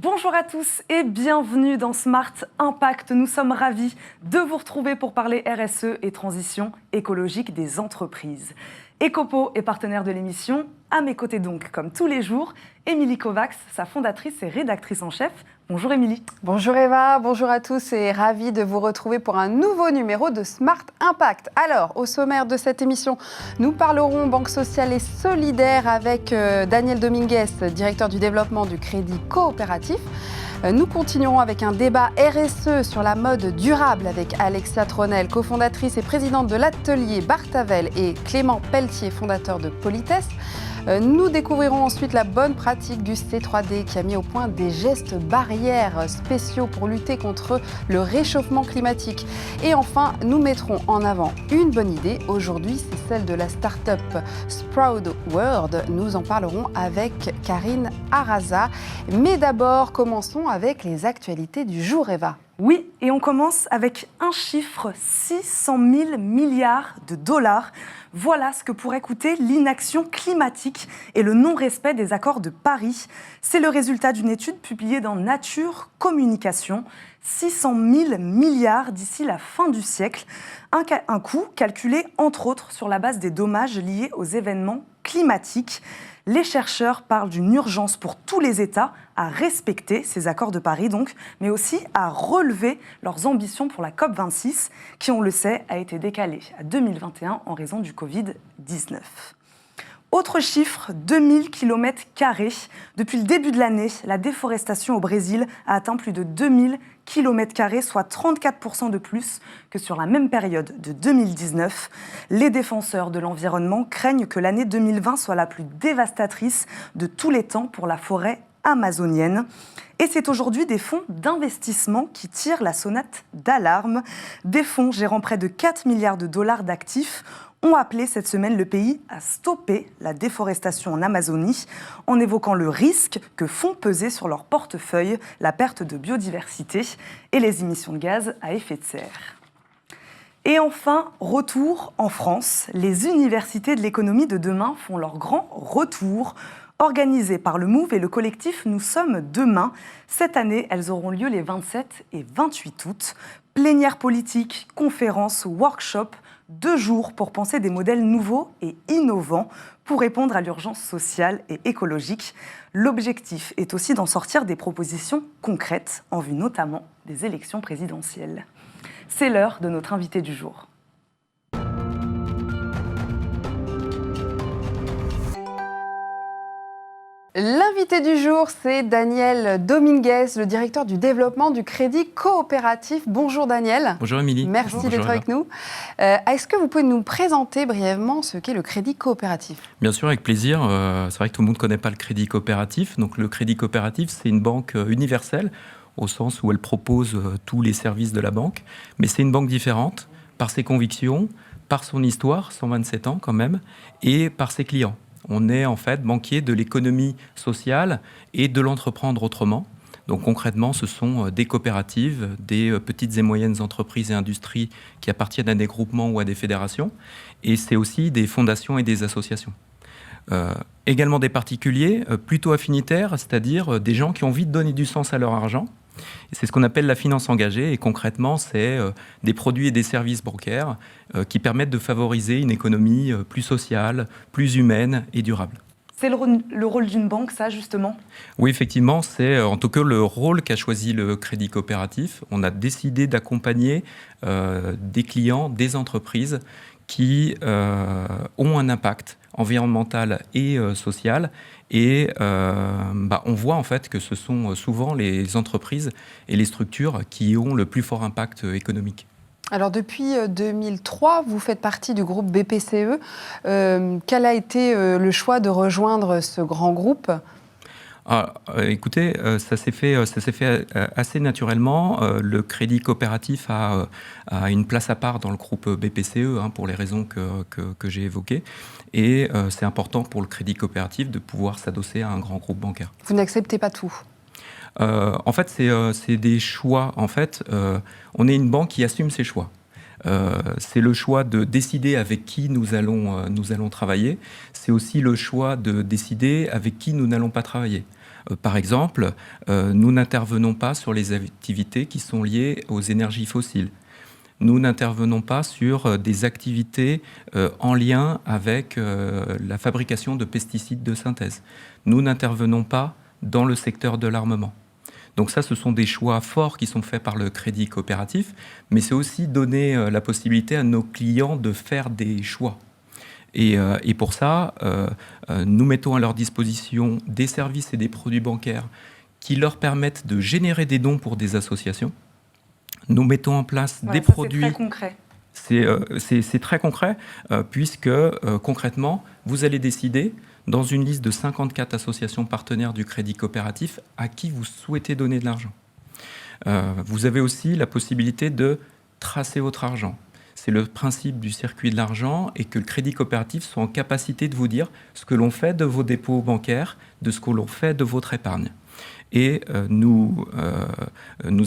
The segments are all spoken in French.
Bonjour à tous et bienvenue dans Smart Impact. Nous sommes ravis de vous retrouver pour parler RSE et transition écologique des entreprises. Ecopo est partenaire de l'émission. À mes côtés donc, comme tous les jours, Émilie Kovacs, sa fondatrice et rédactrice en chef. Bonjour Émilie. Bonjour Eva, bonjour à tous et ravie de vous retrouver pour un nouveau numéro de Smart Impact. Alors, au sommaire de cette émission, nous parlerons banque sociale et solidaire avec Daniel Dominguez, directeur du développement du Crédit Coopératif. Nous continuerons avec un débat RSE sur la mode durable avec Alexia Tronel, cofondatrice et présidente de l'atelier Bartavel, et Clément Pelletier, fondateur de Politesse. Nous découvrirons ensuite la bonne pratique du C3D qui a mis au point des gestes barrières spéciaux pour lutter contre le réchauffement climatique. Et enfin, nous mettrons en avant une bonne idée. Aujourd'hui, c'est celle de la start-up Sprout World. Nous en parlerons avec Karine Araza. Mais d'abord, commençons avec les actualités du jour, Eva. Oui, et on commence avec un chiffre, 600 000 milliards de dollars. Voilà ce que pourrait coûter l'inaction climatique et le non-respect des accords de Paris. C'est le résultat d'une étude publiée dans Nature Communication. 600 000 milliards d'ici la fin du siècle. Un coût calculé, entre autres, sur la base des dommages liés aux événements climatiques. Les chercheurs parlent d'une urgence pour tous les États à respecter ces accords de Paris, donc, mais aussi à relever leurs ambitions pour la COP26, qui, on le sait, a été décalée à 2021 en raison du Covid-19. Autre chiffre, 2000 km². Depuis le début de l'année, la déforestation au Brésil a atteint plus de 2000 km², soit 34% de plus que sur la même période de 2019. Les défenseurs de l'environnement craignent que l'année 2020 soit la plus dévastatrice de tous les temps pour la forêt amazonienne. Et c'est aujourd'hui des fonds d'investissement qui tirent la sonnette d'alarme. Des fonds gérant près de 4 milliards de dollars d'actifs ont appelé cette semaine le pays à stopper la déforestation en Amazonie, en évoquant le risque que font peser sur leur portefeuille la perte de biodiversité et les émissions de gaz à effet de serre. Et enfin, retour en France. Les universités de l'économie de demain font leur grand retour. Organisées par le MOVE et le collectif Nous sommes demain. Cette année, elles auront lieu les 27 et 28 août. Plénières politiques, conférences, workshops, 2 jours pour penser des modèles nouveaux et innovants pour répondre à l'urgence sociale et écologique. L'objectif est aussi d'en sortir des propositions concrètes en vue notamment des élections présidentielles. C'est l'heure de notre invité du jour. L'invité du jour, c'est Daniel Dominguez, le directeur du développement du Crédit Coopératif. Bonjour Daniel. Bonjour Émilie. Merci d'être avec nous. Est-ce que vous pouvez nous présenter brièvement ce qu'est le Crédit Coopératif ? Bien sûr, avec plaisir. C'est vrai que tout le monde ne connaît pas le Crédit Coopératif. Donc le Crédit Coopératif, c'est une banque universelle, au sens où elle propose tous les services de la banque. Mais c'est une banque différente par ses convictions, par son histoire, 127 ans quand même, et par ses clients. On est en fait banquier de l'économie sociale et de l'entreprendre autrement. Donc concrètement, ce sont des coopératives, des petites et moyennes entreprises et industries qui appartiennent à des groupements ou à des fédérations. Et c'est aussi des fondations et des associations. Également des particuliers plutôt affinitaires, c'est-à-dire des gens qui ont envie de donner du sens à leur argent. Et c'est ce qu'on appelle la finance engagée, et concrètement, c'est des produits et des services bancaires qui permettent de favoriser une économie plus sociale, plus humaine et durable. C'est le rôle d'une banque, ça, justement ? Oui, effectivement, c'est en tout cas le rôle qu'a choisi le Crédit Coopératif. On a décidé d'accompagner des clients, des entreprises qui ont un impact environnemental et social. Et on voit en fait que ce sont souvent les entreprises et les structures qui ont le plus fort impact économique. Alors depuis 2003, vous faites partie du groupe BPCE. Quel a été le choix de rejoindre ce grand groupe ? Écoutez, ça s'est fait assez naturellement. Le Crédit Coopératif a une place à part dans le groupe BPCE pour les raisons que j'ai évoquées. Et c'est important pour le Crédit Coopératif de pouvoir s'adosser à un grand groupe bancaire. Vous n'acceptez pas tout ? En fait, c'est des choix. En fait, on est une banque qui assume ses choix. C'est le choix de décider avec qui nous allons travailler. C'est aussi le choix de décider avec qui nous n'allons pas travailler. Par exemple, nous n'intervenons pas sur les activités qui sont liées aux énergies fossiles. Nous n'intervenons pas sur des activités en lien avec la fabrication de pesticides de synthèse. Nous n'intervenons pas dans le secteur de l'armement. Donc ça, ce sont des choix forts qui sont faits par le crédit coopératif, mais c'est aussi donner la possibilité à nos clients de faire des choix. Et pour ça, nous mettons à leur disposition des services et des produits bancaires qui leur permettent de générer des dons pour des associations. Nous mettons en place des produits... C'est très concret. C'est très concret, puisque concrètement, vous allez décider, dans une liste de 54 associations partenaires du crédit coopératif, à qui vous souhaitez donner de l'argent. Vous avez aussi la possibilité de tracer votre argent. C'est le principe du circuit de l'argent, et que le crédit coopératif soit en capacité de vous dire ce que l'on fait de vos dépôts bancaires, de ce que l'on fait de votre épargne. Et nous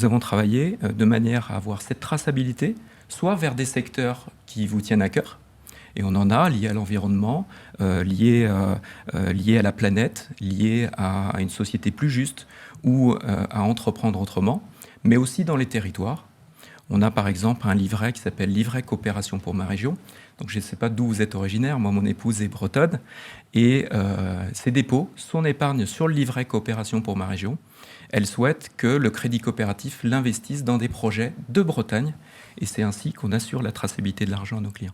avons travaillé de manière à avoir cette traçabilité, soit vers des secteurs qui vous tiennent à cœur, et on en a liés à l'environnement, liés à la planète, liés à une société plus juste, ou à entreprendre autrement, mais aussi dans les territoires. On a par exemple un livret qui s'appelle Livret Coopération pour ma région. Donc je ne sais pas d'où vous êtes originaire, moi mon épouse est bretonne, et ses dépôts, son épargne sur le livret Coopération pour ma région, elle souhaite que le crédit coopératif l'investisse dans des projets de Bretagne, et c'est ainsi qu'on assure la traçabilité de l'argent à nos clients.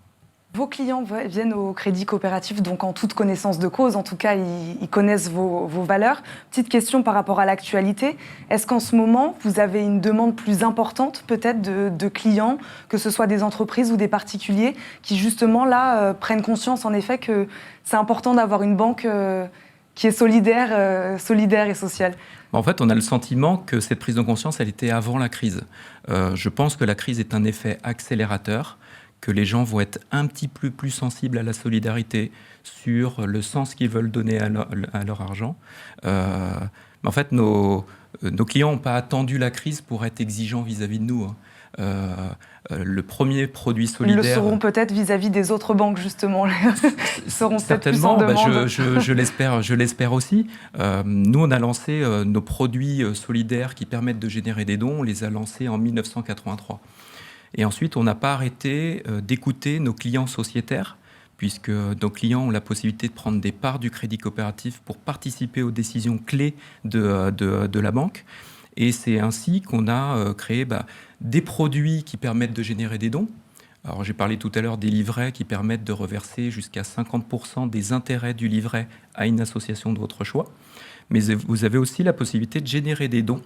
Vos clients viennent au crédit coopératif donc en toute connaissance de cause, en tout cas ils connaissent vos valeurs. Petite question par rapport à l'actualité, est-ce qu'en ce moment vous avez une demande plus importante peut-être de clients, que ce soit des entreprises ou des particuliers, qui justement là prennent conscience en effet que c'est important d'avoir une banque qui est solidaire et sociale? En fait, on a le sentiment que cette prise de conscience, elle était avant la crise. Je pense que la crise est un effet accélérateur, que les gens vont être un petit peu plus sensibles à la solidarité, sur le sens qu'ils veulent donner à leur argent. En fait, nos clients n'ont pas attendu la crise pour être exigeants vis-à-vis de nous. Le premier produit solidaire... Ils le seront peut-être vis-à-vis des autres banques, justement. Ils seront certainement, peut-être plus en demande. Je l'espère aussi. Nous, on a lancé nos produits solidaires qui permettent de générer des dons. On les a lancés en 1983. Et ensuite, on n'a pas arrêté d'écouter nos clients sociétaires, puisque nos clients ont la possibilité de prendre des parts du crédit coopératif pour participer aux décisions clés de la banque. Et c'est ainsi qu'on a créé des produits qui permettent de générer des dons. Alors, j'ai parlé tout à l'heure des livrets qui permettent de reverser jusqu'à 50% des intérêts du livret à une association de votre choix. Mais vous avez aussi la possibilité de générer des dons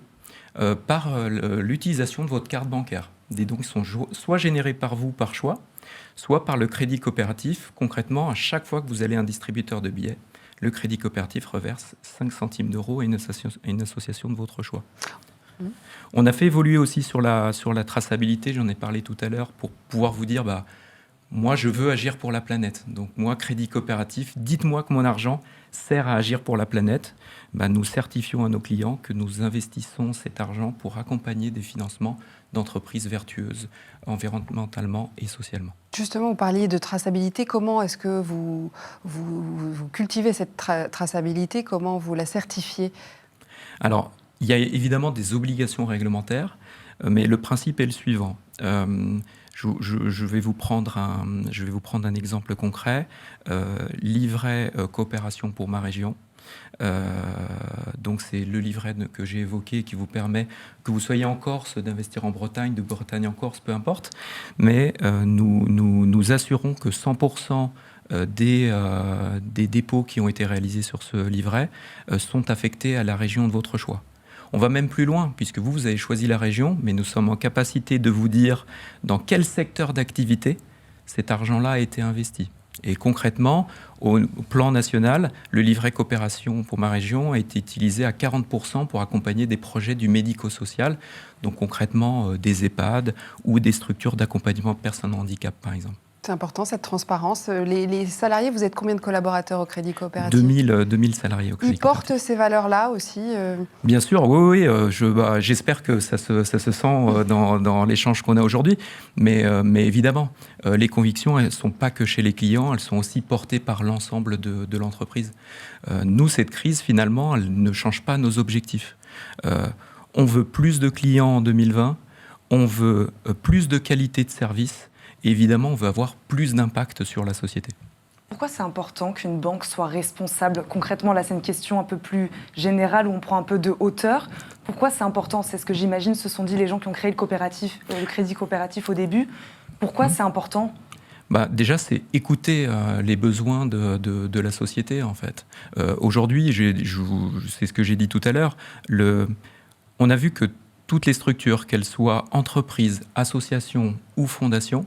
par l'utilisation de votre carte bancaire. Des dons qui sont soit générés par vous par choix, soit par le crédit coopératif. Concrètement, à chaque fois que vous allez à un distributeur de billets, le crédit coopératif reverse 5 centimes d'euros à une association de votre choix. On a fait évoluer aussi sur la traçabilité, j'en ai parlé tout à l'heure, pour pouvoir vous dire, moi je veux agir pour la planète. Donc moi, crédit coopératif, dites-moi que mon argent sert à agir pour la planète. Nous certifions à nos clients que nous investissons cet argent pour accompagner des financements d'entreprises vertueuses, environnementalement et socialement. Justement, vous parliez de traçabilité. Comment est-ce que vous cultivez cette traçabilité? Comment vous la certifiez? Alors, il y a évidemment des obligations réglementaires, mais le principe est le suivant. Je vais vous prendre un exemple concret. Livret Coopération pour ma région. Donc c'est le livret que j'ai évoqué qui vous permet, que vous soyez en Corse, d'investir en Bretagne, de Bretagne en Corse, peu importe. Mais nous assurons que 100% des dépôts qui ont été réalisés sur ce livret sont affectés à la région de votre choix. On va même plus loin, puisque vous avez choisi la région, mais nous sommes en capacité de vous dire dans quel secteur d'activité cet argent-là a été investi. Et concrètement, au plan national, le livret coopération pour ma région a été utilisé à 40% pour accompagner des projets du médico-social, donc concrètement des EHPAD ou des structures d'accompagnement de personnes en handicap, par exemple. C'est important, cette transparence. Les salariés, vous êtes combien de collaborateurs au Crédit Coopératif ? 2000 salariés au Crédit Coopératif. Ils portent ces valeurs-là aussi Bien sûr, oui. J'espère que ça se sent dans l'échange qu'on a aujourd'hui. Mais évidemment, les convictions, elles ne sont pas que chez les clients, elles sont aussi portées par l'ensemble de l'entreprise. Nous, cette crise, finalement, elle ne change pas nos objectifs. On veut plus de clients en 2020, on veut plus de qualité de service. Et évidemment, on veut avoir plus d'impact sur la société. Pourquoi c'est important qu'une banque soit responsable ? Concrètement, là, c'est une question un peu plus générale où on prend un peu de hauteur. Pourquoi c'est important ? C'est ce que j'imagine se sont dit les gens qui ont créé le Crédit Coopératif au début. Pourquoi c'est important ? Déjà, c'est écouter les besoins de la société, en fait. Aujourd'hui, c'est ce que j'ai dit tout à l'heure, on a vu que toutes les structures, qu'elles soient entreprises, associations ou fondations,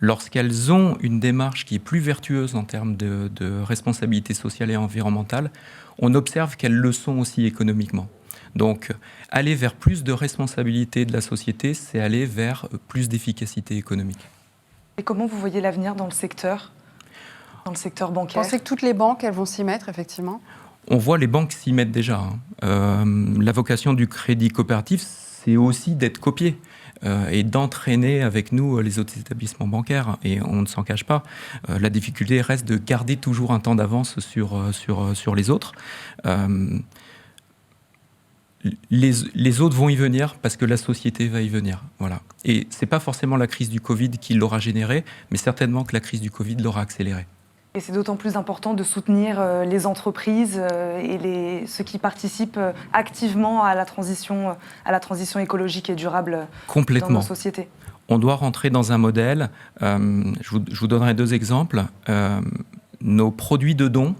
lorsqu'elles ont une démarche qui est plus vertueuse en termes de responsabilité sociale et environnementale, on observe qu'elles le sont aussi économiquement. Donc, aller vers plus de responsabilité de la société, c'est aller vers plus d'efficacité économique. Et comment vous voyez l'avenir dans le secteur bancaire ? Vous pensez que toutes les banques, elles vont s'y mettre, effectivement ? On voit les banques s'y mettre déjà. La vocation du Crédit Coopératif, c'est aussi d'être copié. Et d'entraîner avec nous les autres établissements bancaires. Et on ne s'en cache pas. La difficulté reste de garder toujours un temps d'avance sur les autres. Les autres vont y venir parce que la société va y venir. Voilà. Et ce n'est pas forcément la crise du Covid qui l'aura généré, mais certainement que la crise du Covid l'aura accéléré. Et c'est d'autant plus important de soutenir les entreprises et ceux qui participent activement à la transition écologique et durable dans nos sociétés. On doit rentrer dans un modèle. Je vous donnerai 2 exemples. Nos produits de dons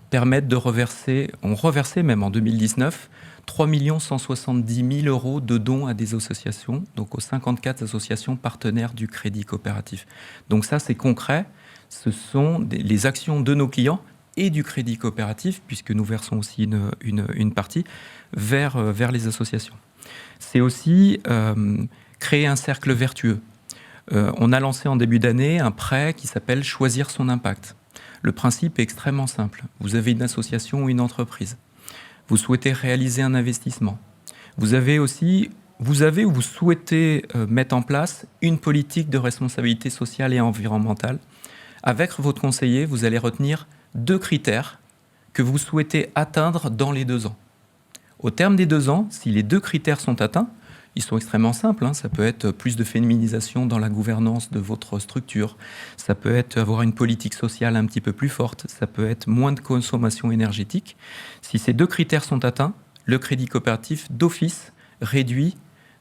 permettent de reverser, on reversait même en 2019, 3 170 000 euros de dons à des associations, donc aux 54 associations partenaires du Crédit Coopératif. Donc ça, c'est concret. Ce sont les actions de nos clients et du Crédit Coopératif, puisque nous versons aussi une partie, vers les associations. C'est aussi créer un cercle vertueux. On a lancé en début d'année un prêt qui s'appelle « Choisir son impact ». Le principe est extrêmement simple. Vous avez une association ou une entreprise. Vous souhaitez réaliser un investissement. Vous avez ou vous souhaitez mettre en place une politique de responsabilité sociale et environnementale. Avec votre conseiller, vous allez retenir 2 critères que vous souhaitez atteindre dans les 2 ans. Au terme des 2 ans, si les 2 critères sont atteints, ils sont extrêmement simples. Ça peut être plus de féminisation dans la gouvernance de votre structure. Ça peut être avoir une politique sociale un petit peu plus forte. Ça peut être moins de consommation énergétique. Si ces 2 critères sont atteints, le Crédit Coopératif d'office réduit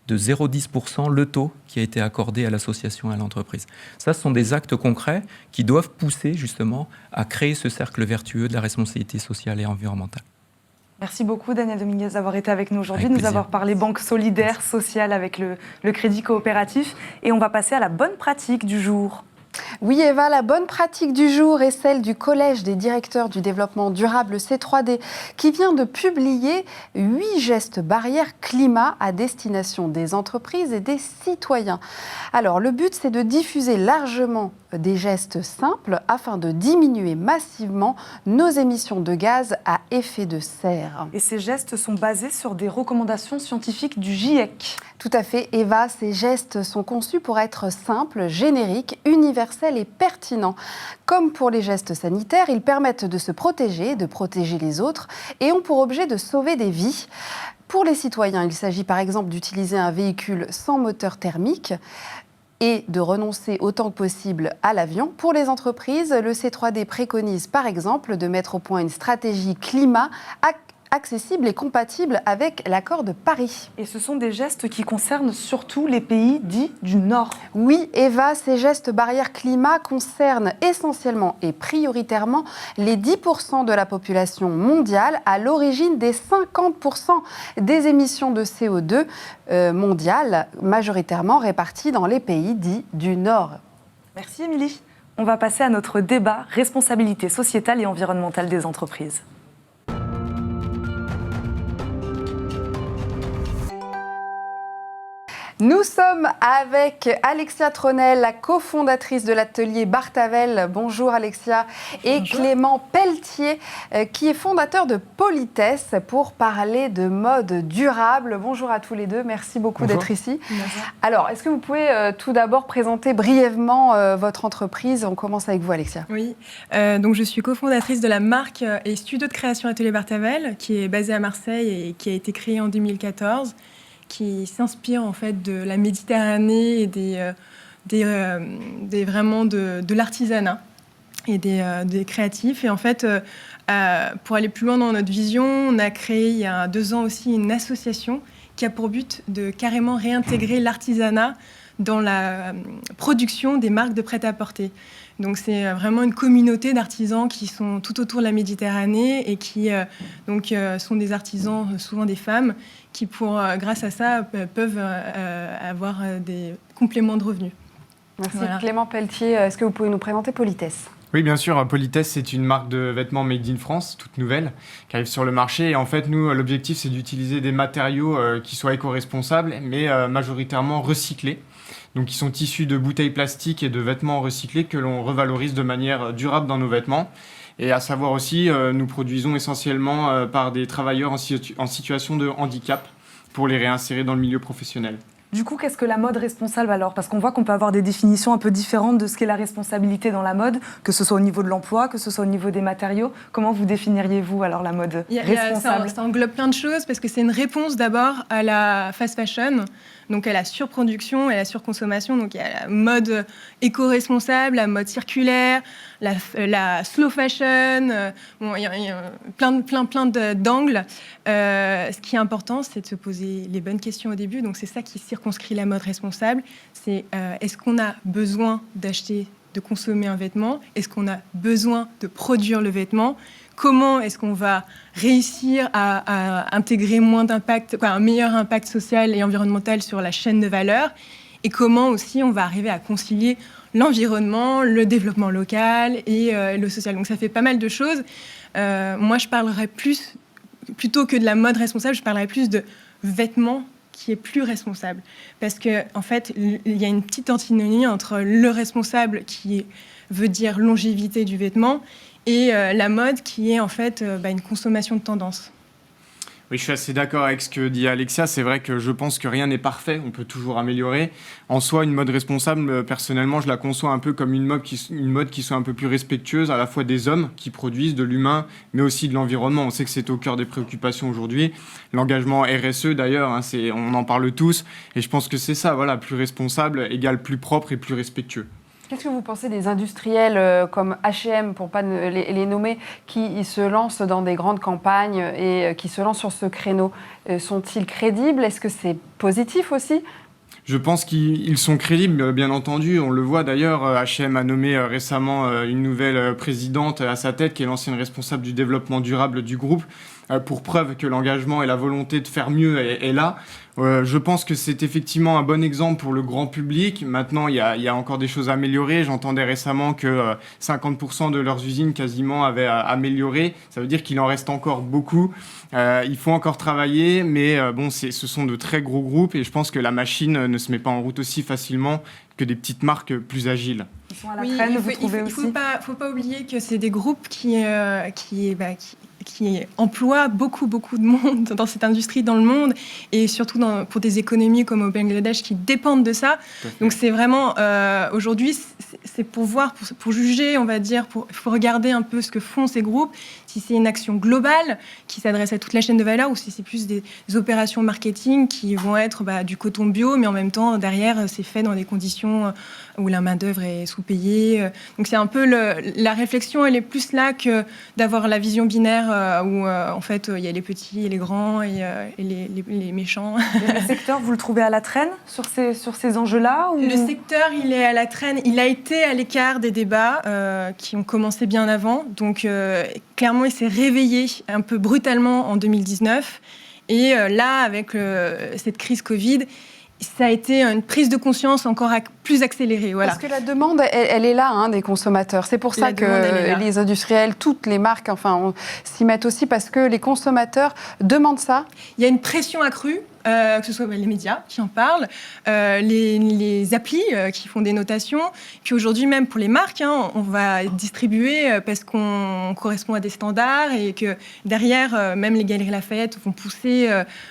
de 0,10% le taux qui a été accordé à l'association et à l'entreprise. Ça, ce sont des actes concrets qui doivent pousser justement à créer ce cercle vertueux de la responsabilité sociale et environnementale. Merci beaucoup Daniel Dominguez d'avoir été avec nous aujourd'hui, de nous avoir parlé banque solidaire, sociale avec le Crédit Coopératif. Et on va passer à la bonne pratique du jour. Oui Eva, la bonne pratique du jour est celle du Collège des directeurs du développement durable C3D qui vient de publier 8 gestes barrières climat à destination des entreprises et des citoyens. Alors le but c'est de diffuser largement des gestes simples afin de diminuer massivement nos émissions de gaz à effet de serre. Et ces gestes sont basés sur des recommandations scientifiques du GIEC. Tout à fait Eva, ces gestes sont conçus pour être simples, génériques, universels et pertinents. Comme pour les gestes sanitaires, ils permettent de se protéger, de protéger les autres et ont pour objet de sauver des vies. Pour les citoyens, il s'agit par exemple d'utiliser un véhicule sans moteur thermique et de renoncer autant que possible à l'avion. Pour les entreprises, le C3D préconise par exemple de mettre au point une stratégie climat accessible et compatible avec l'accord de Paris. Et ce sont des gestes qui concernent surtout les pays dits du Nord. Oui, Eva, ces gestes barrières climat concernent essentiellement et prioritairement les 10% de la population mondiale à l'origine des 50% des émissions de CO2 mondiales, majoritairement réparties dans les pays dits du Nord. Merci Émilie. On va passer à notre débat responsabilité sociétale et environnementale des entreprises. Nous sommes avec Alexia Tronel, la cofondatrice de l'atelier Barthavel. Bonjour Alexia. Et bonjour. Clément Pelletier, qui est fondateur de Politesse pour parler de mode durable. Bonjour à tous les deux, merci beaucoup d'être ici. Bonjour. Alors, est-ce que vous pouvez tout d'abord présenter brièvement votre entreprise? On commence avec vous Alexia. Oui, donc je suis cofondatrice de la marque et studio de création Atelier Barthavel, qui est basé à Marseille et qui a été créé en 2014. Qui s'inspire en fait de la Méditerranée et vraiment de l'artisanat et des créatifs. Et en fait, pour aller plus loin dans notre vision, on a créé il y a 2 ans aussi une association qui a pour but de carrément réintégrer l'artisanat dans la production des marques de prêt-à-porter. Donc c'est vraiment une communauté d'artisans qui sont tout autour de la Méditerranée et qui sont des artisans, souvent des femmes, qui grâce à ça peuvent avoir des compléments de revenus. Merci. Voilà. Clément Pelletier, est-ce que vous pouvez nous présenter Politesse ? Oui, bien sûr. Politesse, c'est une marque de vêtements made in France, toute nouvelle, qui arrive sur le marché. Et en fait, nous, l'objectif, c'est d'utiliser des matériaux qui soient éco-responsables, mais majoritairement recyclés. Donc, ils sont issus de bouteilles plastiques et de vêtements recyclés que l'on revalorise de manière durable dans nos vêtements. Et à savoir aussi, nous produisons essentiellement par des travailleurs en situation de handicap pour les réinsérer dans le milieu professionnel. Du coup, qu'est-ce que la mode responsable alors ? Parce qu'on voit qu'on peut avoir des définitions un peu différentes de ce qu'est la responsabilité dans la mode, que ce soit au niveau de l'emploi, que ce soit au niveau des matériaux. Comment vous définiriez-vous alors la mode responsable ? Ça englobe plein de choses parce que c'est une réponse d'abord à la fast fashion, donc à la surproduction et à la surconsommation. Donc il y a la mode éco-responsable, la mode circulaire, la slow fashion. Il y a plein d'angles. Ce qui est important, c'est de se poser les bonnes questions au début. Donc c'est ça qui circonscrit la mode responsable. C'est est-ce qu'on a besoin de consommer un vêtement ? Est-ce qu'on a besoin de produire le vêtement ? Comment est-ce qu'on va réussir à intégrer un meilleur impact social et environnemental sur la chaîne de valeur ? Et comment aussi on va arriver à concilier l'environnement, le développement local et le social. Donc ça fait pas mal de choses. Moi, je parlerais plutôt que de la mode responsable, je parlerais plus de vêtements qui est plus responsable. Parce qu'en fait, il y a une petite antinomie entre le responsable qui veut dire longévité du vêtement et la mode qui est en fait une consommation de tendance. Oui, je suis assez d'accord avec ce que dit Alexia. C'est vrai que je pense que rien n'est parfait, on peut toujours améliorer. En soi, une mode responsable, personnellement, je la conçois un peu comme une mode qui soit un peu plus respectueuse à la fois des hommes qui produisent, de l'humain, mais aussi de l'environnement. On sait que c'est au cœur des préoccupations aujourd'hui. L'engagement RSE, d'ailleurs, on en parle tous. Et je pense que c'est ça, voilà, plus responsable égale plus propre et plus respectueux. Qu'est-ce que vous pensez des industriels comme H&M, pour ne pas les nommer, qui se lancent dans des grandes campagnes et qui se lancent sur ce créneau ? Sont-ils crédibles ? Est-ce que c'est positif aussi ? Je pense qu'ils sont crédibles, bien entendu. On le voit d'ailleurs, H&M a nommé récemment une nouvelle présidente à sa tête, qui est l'ancienne responsable du développement durable du groupe, pour preuve que l'engagement et la volonté de faire mieux est là. Je pense que c'est effectivement un bon exemple pour le grand public. Maintenant, il y a encore des choses à améliorer. J'entendais récemment que 50% de leurs usines quasiment avaient amélioré. Ça veut dire qu'il en reste encore beaucoup. Il faut encore travailler, mais ce sont de très gros groupes et je pense que la machine ne se met pas en route aussi facilement que des petites marques plus agiles. Ils sont à la traîne, vous trouvez aussi ? Il ne faut pas oublier que c'est des groupes qui emploient beaucoup de monde dans cette industrie dans le monde et surtout pour des économies comme au Bangladesh qui dépendent de ça. Donc c'est vraiment, aujourd'hui, c'est pour voir, pour juger, on va dire, il faut regarder un peu ce que font ces groupes, si c'est une action globale qui s'adresse à toute la chaîne de valeur ou si c'est plus des opérations marketing qui vont être du coton bio, mais en même temps, derrière, c'est fait dans des conditions où la main-d'œuvre est sous-payée. Donc c'est un peu la réflexion, elle est plus là que d'avoir la vision binaire où en fait il y a les petits et les grands et les méchants. Le secteur, vous le trouvez à la traîne sur ces enjeux-là ou... Le secteur, il est à la traîne. Il a été à l'écart des débats qui ont commencé bien avant. Donc clairement, il s'est réveillé un peu brutalement en 2019. Et là, avec cette crise Covid, ça a été une prise de conscience encore plus accélérée. Voilà. Parce que la demande, elle est là, des consommateurs. C'est pour ça que les industriels, toutes les marques, s'y mettent aussi parce que les consommateurs demandent ça. Il y a une pression accrue que ce soit les médias qui en parlent, les applis qui font des notations. Puis aujourd'hui, même pour les marques, on va distribuer parce qu'on correspond à des standards et que derrière, même les Galeries Lafayette vont pousser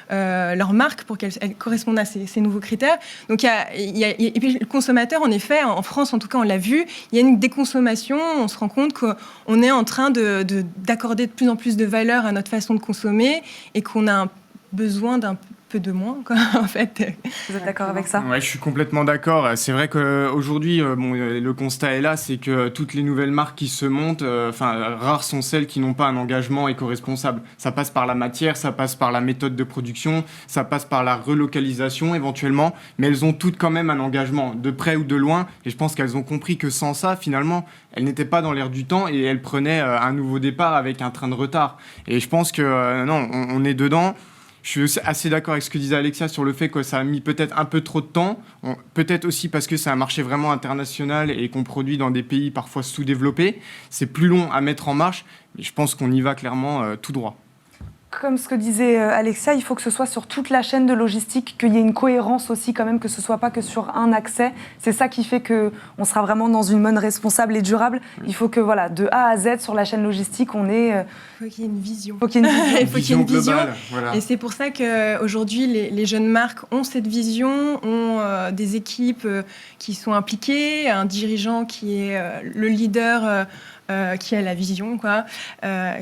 leurs marques pour qu'elles correspondent à ces nouveaux critères. Donc, et puis le consommateur, en effet, en France, en tout cas, on l'a vu, il y a une déconsommation. On se rend compte qu'on est en train d'accorder de plus en plus de valeur à notre façon de consommer et qu'on a besoin d'un peu de moins, quoi, en fait. Vous êtes d'accord avec ça ? Ouais, je suis complètement d'accord. C'est vrai qu'aujourd'hui, le constat est là, c'est que toutes les nouvelles marques qui se montent, rares sont celles qui n'ont pas un engagement éco-responsable. Ça passe par la matière, ça passe par la méthode de production, ça passe par la relocalisation éventuellement, mais elles ont toutes quand même un engagement, de près ou de loin, et je pense qu'elles ont compris que sans ça, finalement, elles n'étaient pas dans l'air du temps et elles prenaient un nouveau départ avec un train de retard. Et je pense que, non, on est dedans. Je suis assez d'accord avec ce que disait Alexia sur le fait que ça a mis peut-être un peu trop de temps, peut-être aussi parce que c'est un marché vraiment international et qu'on produit dans des pays parfois sous-développés. C'est plus long à mettre en marche, mais je pense qu'on y va clairement tout droit. Comme ce que disait Alexia, il faut que ce soit sur toute la chaîne de logistique, qu'il y ait une cohérence aussi quand même, que ce ne soit pas que sur un accès. C'est ça qui fait qu'on sera vraiment dans une mode responsable et durable. Il faut que de A à Z sur la chaîne logistique, on ait... Il faut qu'il y ait une vision. Il faut qu'il y ait une vision. Il faut qu'il y ait une vision. Globale, voilà. Et c'est pour ça qu'aujourd'hui, les jeunes marques ont cette vision, ont des équipes qui sont impliquées, un dirigeant qui est le leader... qui a la vision,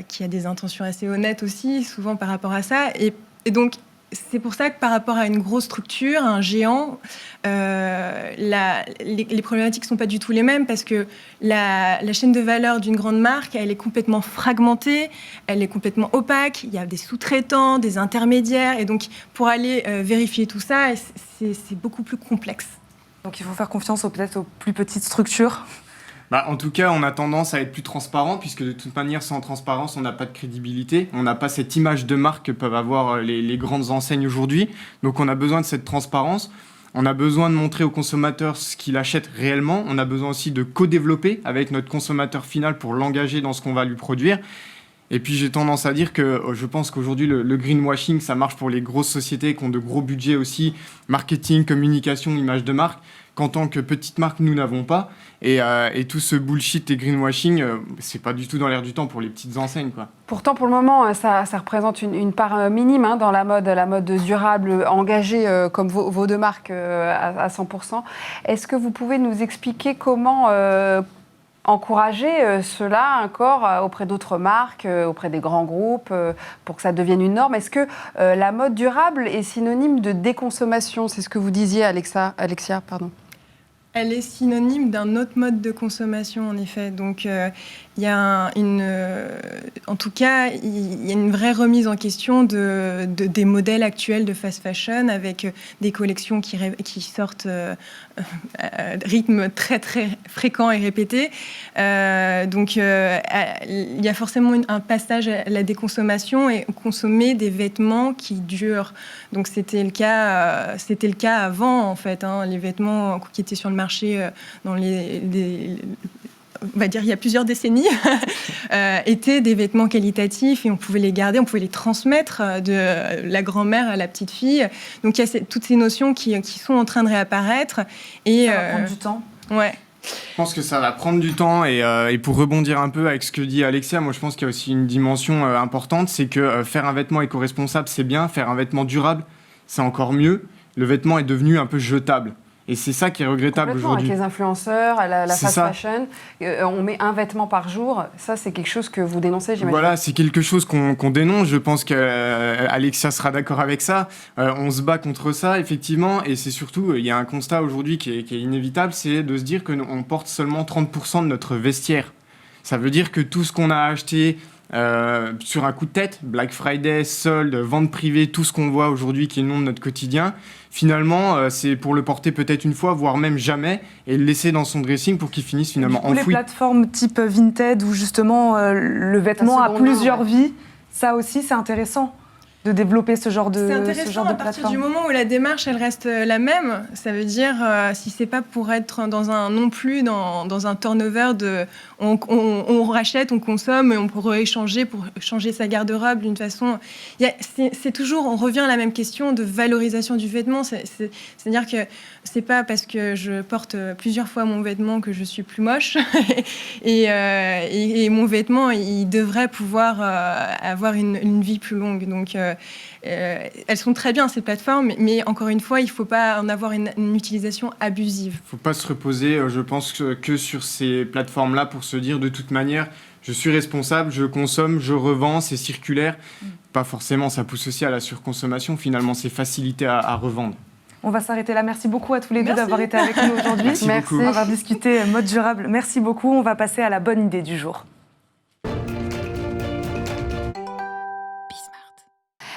qui a des intentions assez honnêtes aussi, souvent par rapport à ça. Et donc, c'est pour ça que par rapport à une grosse structure, un géant, les problématiques ne sont pas du tout les mêmes parce que la chaîne de valeur d'une grande marque, elle est complètement fragmentée, elle est complètement opaque, il y a des sous-traitants, des intermédiaires, et donc pour aller vérifier tout ça, c'est beaucoup plus complexe. Donc il faut faire confiance peut-être aux plus petites structures. En tout cas, on a tendance à être plus transparent, puisque de toute manière, sans transparence, on n'a pas de crédibilité. On n'a pas cette image de marque que peuvent avoir les grandes enseignes aujourd'hui. Donc on a besoin de cette transparence. On a besoin de montrer au consommateur ce qu'il achète réellement. On a besoin aussi de co-développer avec notre consommateur final pour l'engager dans ce qu'on va lui produire. Et puis j'ai tendance à dire que je pense qu'aujourd'hui le greenwashing, ça marche pour les grosses sociétés qui ont de gros budgets aussi, marketing, communication, image de marque, qu'en tant que petite marque, nous n'avons pas. Et tout ce bullshit et greenwashing, c'est pas du tout dans l'air du temps pour les petites enseignes, quoi. Pourtant, pour le moment, ça représente une part minime dans la mode durable, engagée comme vos deux marques à 100%. Est-ce que vous pouvez nous expliquer comment encourager cela encore auprès d'autres marques, auprès des grands groupes, pour que ça devienne une norme? Est-ce que la mode durable est synonyme de déconsommation? C'est ce que vous disiez, Alexia, pardon. Elle est synonyme d'un autre mode de consommation, en effet. Donc, il y a en tout cas, il y a une vraie remise en question des modèles actuels de fast fashion avec des collections qui sortent à rythme très, très fréquent et répété. Donc, il y a forcément un passage à la déconsommation et consommer des vêtements qui durent. Donc, c'était le cas avant, en fait. Les vêtements qui étaient sur le marché dans on va dire il y a plusieurs décennies, étaient des vêtements qualitatifs et on pouvait les garder, on pouvait les transmettre de la grand-mère à la petite fille. Donc il y a toutes ces notions qui sont en train de réapparaître. Et, ça va prendre du temps. Ouais. Je pense que ça va prendre du temps et pour rebondir un peu avec ce que dit Alexia, moi je pense qu'il y a aussi une dimension importante, c'est que faire un vêtement éco-responsable c'est bien, faire un vêtement durable c'est encore mieux. Le vêtement est devenu un peu jetable. Et c'est ça qui est regrettable aujourd'hui. Avec les influenceurs, la fast fashion, on met un vêtement par jour. Ça, c'est quelque chose que vous dénoncez, j'imagine. Voilà, c'est quelque chose qu'on dénonce. Je pense qu'Alexia sera d'accord avec ça. On se bat contre ça, effectivement. Et c'est surtout, il y a un constat aujourd'hui qui est inévitable, c'est de se dire qu'on porte seulement 30% de notre vestiaire. Ça veut dire que tout ce qu'on a acheté sur un coup de tête, Black Friday, soldes, vente privée, tout ce qu'on voit aujourd'hui qui est le nom de notre quotidien, finalement, c'est pour le porter peut-être une fois, voire même jamais, et le laisser dans son dressing pour qu'il finisse finalement enfoui. Les plateformes type Vinted, où justement le vêtement a plusieurs vies, ça aussi c'est intéressant. de développer ce genre de C'est plateforme. intéressant à partir du moment où la démarche elle reste la même. Ça veut dire si c'est pas pour être dans un turnover de on rachète, on consomme et on pourrait échanger pour changer sa garde-robe d'une façon. C'est toujours, on revient à la même question de valorisation du vêtement. C'est-à-dire que c'est pas parce que je porte plusieurs fois mon vêtement que je suis plus moche et mon vêtement il devrait pouvoir avoir une vie plus longue. Donc elles sont très bien ces plateformes, mais encore une fois, il ne faut pas en avoir une utilisation abusive. Il ne faut pas se reposer, je pense, que sur ces plateformes-là pour se dire de toute manière, je suis responsable, je consomme, je revends, c'est circulaire. Pas forcément, ça pousse aussi à la surconsommation. Finalement, c'est facilité à revendre. On va s'arrêter là. Merci beaucoup à tous les deux d'avoir été avec nous aujourd'hui. Merci beaucoup. D'avoir discuté mode durable. Merci beaucoup. On va passer à la bonne idée du jour.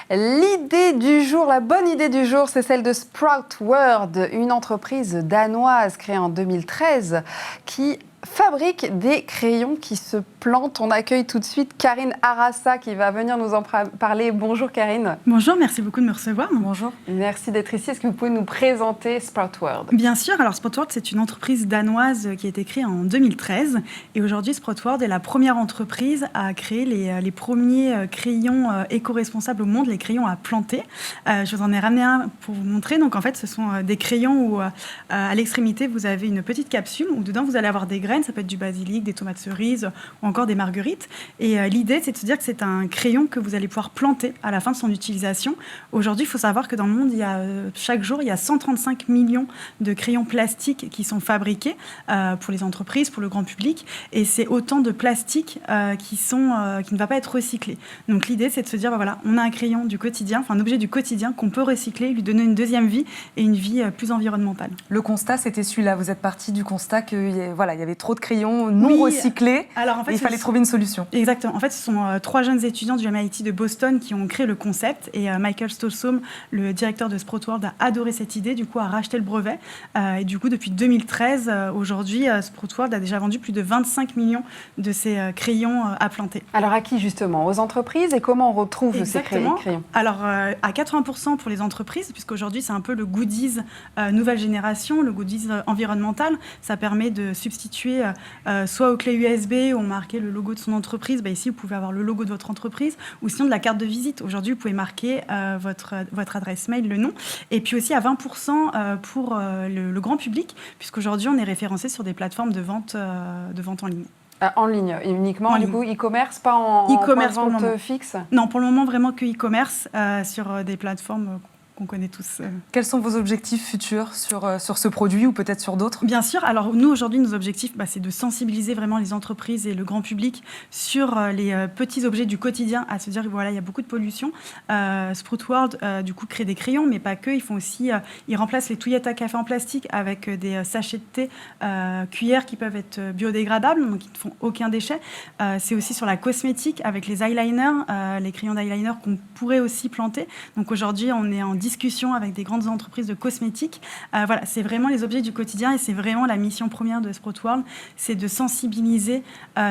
L'idée du jour, la bonne idée du jour, c'est celle de Sprout World, une entreprise danoise créée en 2013 qui fabrique des crayons qui se plantent. On accueille tout de suite Karine Arassa qui va venir nous en parler. Bonjour Karine. Bonjour, merci beaucoup de me recevoir. Bonjour. Merci d'être ici. Est-ce que vous pouvez nous présenter Sprout World ? Bien sûr, alors Sprout World, c'est une entreprise danoise qui a été créée en 2013. Et aujourd'hui, Sprout World est la première entreprise à créer les premiers crayons éco-responsables au monde, les crayons à planter. Je vous en ai ramené un pour vous montrer. Donc en fait, ce sont des crayons où à l'extrémité, vous avez une petite capsule où dedans, vous allez avoir des graines. Ça peut être du basilic, des tomates cerises ou encore des marguerites. Et l'idée, c'est de se dire que c'est un crayon que vous allez pouvoir planter à la fin de son utilisation. Aujourd'hui, il faut savoir que dans le monde, chaque jour, il y a 135 millions de crayons plastiques qui sont fabriqués pour les entreprises, pour le grand public. Et c'est autant de plastique qui ne va pas être recyclé. Donc l'idée, c'est de se dire, voilà, on a un crayon du quotidien, enfin un objet du quotidien qu'on peut recycler, lui donner une deuxième vie et une vie plus environnementale. Le constat, c'était celui-là. Vous êtes parti du constat qu'il y avait trop de crayons non recyclés. Alors, en fait, il fallait trouver une solution. Exactement. En fait, ce sont 3 jeunes étudiants du MIT de Boston qui ont créé le concept. Et Michael Stolzom, le directeur de Sprout World, a adoré cette idée. Du coup, a racheté le brevet. Et du coup, depuis 2013, aujourd'hui, Sprout World a déjà vendu plus de 25 millions de ces crayons à planter. Alors, à qui justement ? Aux entreprises ? Et comment on retrouve ces crayons ? Alors, à 80% pour les entreprises, puisqu'aujourd'hui, c'est un peu le goodies nouvelle génération, le goodies environnemental. Ça permet de substituer soit aux clés USB où on marquait le logo de son entreprise. Ici, vous pouvez avoir le logo de votre entreprise ou sinon de la carte de visite. Aujourd'hui, vous pouvez marquer votre adresse mail, le nom. Et puis aussi à 20% pour le grand public, puisqu'aujourd'hui, on est référencé sur des plateformes de vente en ligne. En ligne uniquement, du coup, e-commerce, pas en vente fixe ? Non, pour le moment, vraiment que e-commerce sur des plateformes qu'on connaît tous. Quels sont vos objectifs futurs sur ce produit ou peut-être sur d'autres ? Bien sûr. Alors nous, aujourd'hui, nos objectifs, c'est de sensibiliser vraiment les entreprises et le grand public sur les petits objets du quotidien, à se dire qu'il y a beaucoup de pollution. Sprout World, du coup, crée des crayons, mais pas que. Ils font aussi, ils remplacent les touillettes à café en plastique avec des sachets de thé, cuillères qui peuvent être biodégradables, donc qui ne font aucun déchet. C'est aussi sur la cosmétique avec les eyeliners, les crayons d'eyeliner qu'on pourrait aussi planter. Donc aujourd'hui, on est en discussion avec des grandes entreprises de cosmétiques. C'est vraiment les objets du quotidien et c'est vraiment la mission première de Sprout World, c'est de sensibiliser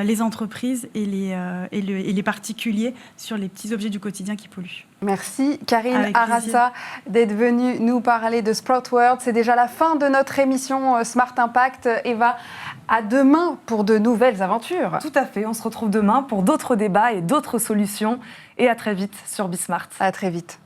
les entreprises et les particuliers sur les petits objets du quotidien qui polluent. Merci Karine Arassa d'être venue nous parler de Sprout World. C'est déjà la fin de notre émission Smart Impact. Eva, à demain pour de nouvelles aventures. Tout à fait, on se retrouve demain pour d'autres débats et d'autres solutions. Et à très vite sur Bismart. À très vite.